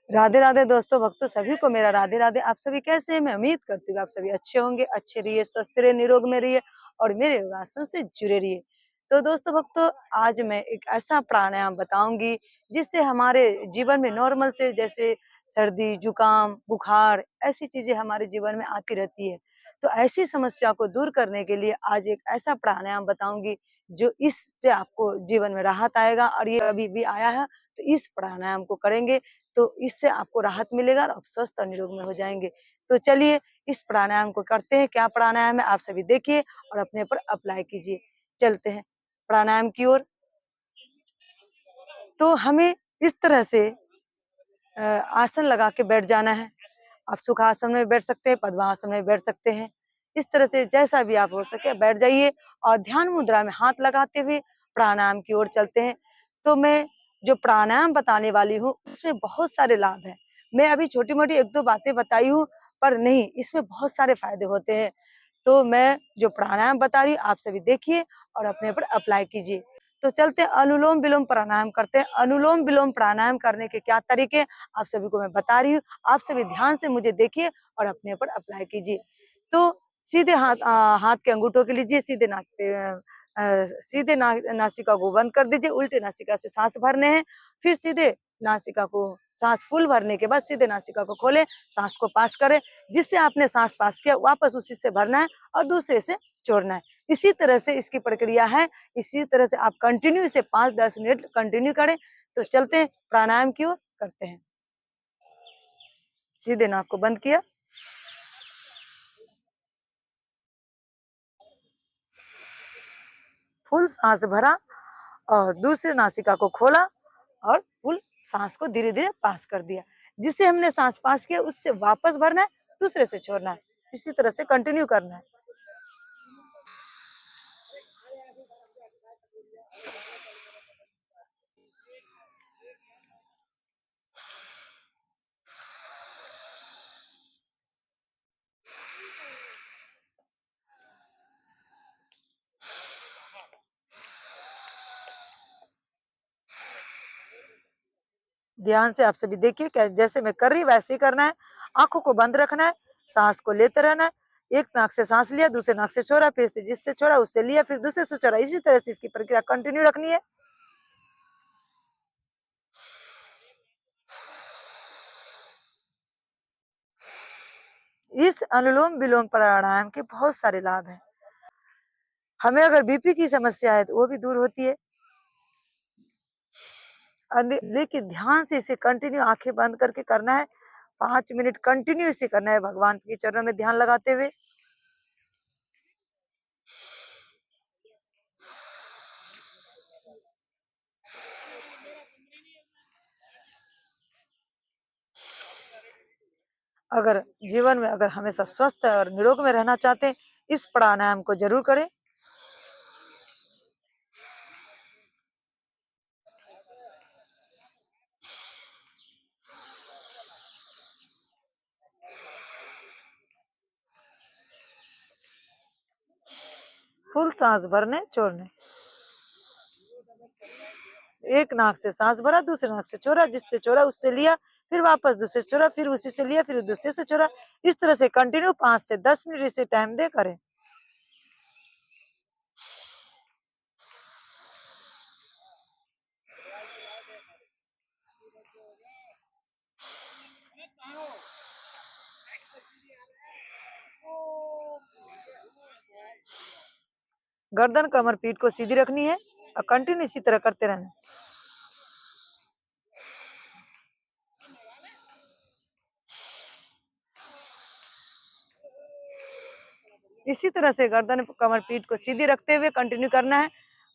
राधे राधे दोस्तों भक्तों सभी को मेरा राधे राधे। आप सभी कैसे हैं? मैं उम्मीद करती हूँ आप सभी अच्छे होंगे, अच्छे रहिए, स्वस्थ रहिए, निरोग में रहिए और मेरे योगासन से जुड़े रहिए। तो दोस्तों भक्तों आज मैं एक ऐसा प्राणायाम बताऊंगी जिससे हमारे जीवन में नॉर्मल से जैसे सर्दी, जुकाम, बुखार ऐसी चीजें हमारे जीवन में आती रहती है। तो ऐसी समस्या को दूर करने के लिए आज एक ऐसा प्राणायाम बताऊंगी जो इससे आपको जीवन में राहत आएगा और ये अभी भी आया है तो इस प्राणायाम को करेंगे तो इससे आपको राहत मिलेगा और आप स्वस्थ और निरोग में हो जाएंगे। तो चलिए इस प्राणायाम को करते हैं। क्या प्राणायाम है आप सभी देखिए और अपने पर अप्लाई कीजिए। चलते हैं प्राणायाम की ओर। तो हमें इस तरह से आसन लगा के बैठ जाना है। आप सुखासन में बैठ सकते हैं, पद्मासन में बैठ सकते हैं। इस तरह से जैसा भी आप हो सके बैठ जाइए और ध्यान मुद्रा में हाथ लगाते हुए प्राणायाम की ओर चलते हैं। तो मैं जो प्राणायाम बताने वाली हूँ उसमें बहुत सारे लाभ हैं। मैं अभी छोटी-मोटी 1-2 बातें बताई हूँ पर नहीं, इसमें बहुत सारे फायदे होते हैं। तो मैं जो प्राणायाम बता रही हूँ आप सभी देखिए और अपने ऊपर अप्लाई कीजिए। तो चलते हैं अनुलोम विलोम प्राणायाम करते हैं। अनुलोम विलोम प्राणायाम करने के क्या तरीके आप सभी को मैं बता रही हूँ। आप सभी ध्यान से मुझे देखिए और अपने ऊपर अप्लाई कीजिए। तो सीधे हाथ के अंगूठों के लीजिए, सीधे नाक पे सीधे नासिका को बंद कर दीजिए, उल्टे नासिका से सांस भरने हैं। फिर सीधे नासिका को सांस फुल भरने के बाद सीधे नासिका को खोलें, सांस को पास करें। जिससे आपने सांस पास किया वापस उसी से भरना है और दूसरे से छोड़ना है। इसी तरह से इसकी प्रक्रिया है। इसी तरह से आप कंटिन्यू इसे 5-10 मिनट कंटिन्यू करें। तो चलते हैं प्राणायाम की ओर करते हैं। सीधे नाक को बंद किया, फुल सांस भरा और दूसरे नासिका को खोला और फुल सांस को धीरे धीरे पास कर दिया। जिससे हमने सांस पास किया उससे वापस भरना है, दूसरे से छोड़ना है। इसी तरह से कंटिन्यू करना है। ध्यान से आप सभी देखिए जैसे मैं कर रही वैसे ही करना है। आंखों को बंद रखना है, सांस को लेते रहना है। एक नाक से सांस लिया, दूसरे नाक से छोड़ा, फिर से जिससे छोड़ा उससे लिया, फिर दूसरे से छोड़ा। इसी तरह से इसकी प्रक्रिया कंटिन्यू रखनी है। इस अनुलोम विलोम प्राणायाम के बहुत सारे लाभ हैं। हमें अगर बीपी की समस्या है तो वो भी दूर होती है। लेकिन ध्यान से इसे कंटिन्यू आंखें बंद करके करना है। 5 मिनट कंटिन्यू इसे करना है भगवान के चरणों में ध्यान लगाते हुए। अगर जीवन में अगर हमेशा स्वस्थ और निरोग में रहना चाहते हैं इस प्राणायाम को जरूर करें। फुल सांस भरने छोड़ने। एक नाक से सांस भरा, दूसरे नाक से छोड़ा, जिससे छोड़ा उससे लिया, फिर वापस दूसरे से छोड़ा, फिर उसी से लिया, फिर दूसरे से छोड़ा। इस तरह से कंटिन्यू 5 से 10 मिनट इसे टाइम दे करें। गर्दन कमर पीठ को सीधी रखनी है और कंटिन्यू इसी तरह करते रहना। इसी तरह से गर्दन कमर पीठ को सीधी रखते हुए कंटिन्यू करना है।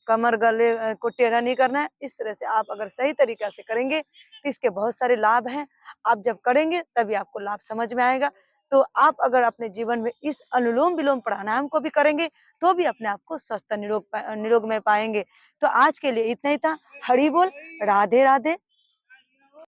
कमर गले को टेढ़ा नहीं करना है। इस तरह से आप अगर सही तरीका से करेंगे तो इसके बहुत सारे लाभ हैं। आप जब करेंगे तभी आपको लाभ समझ में आएगा। तो आप अगर अपने जीवन में इस अनुलोम विलोम प्राणायाम को भी करेंगे तो भी अपने आप को स्वस्थ निरोग में पाएंगे। तो आज के लिए इतना ही था। हरि बोल, राधे राधे।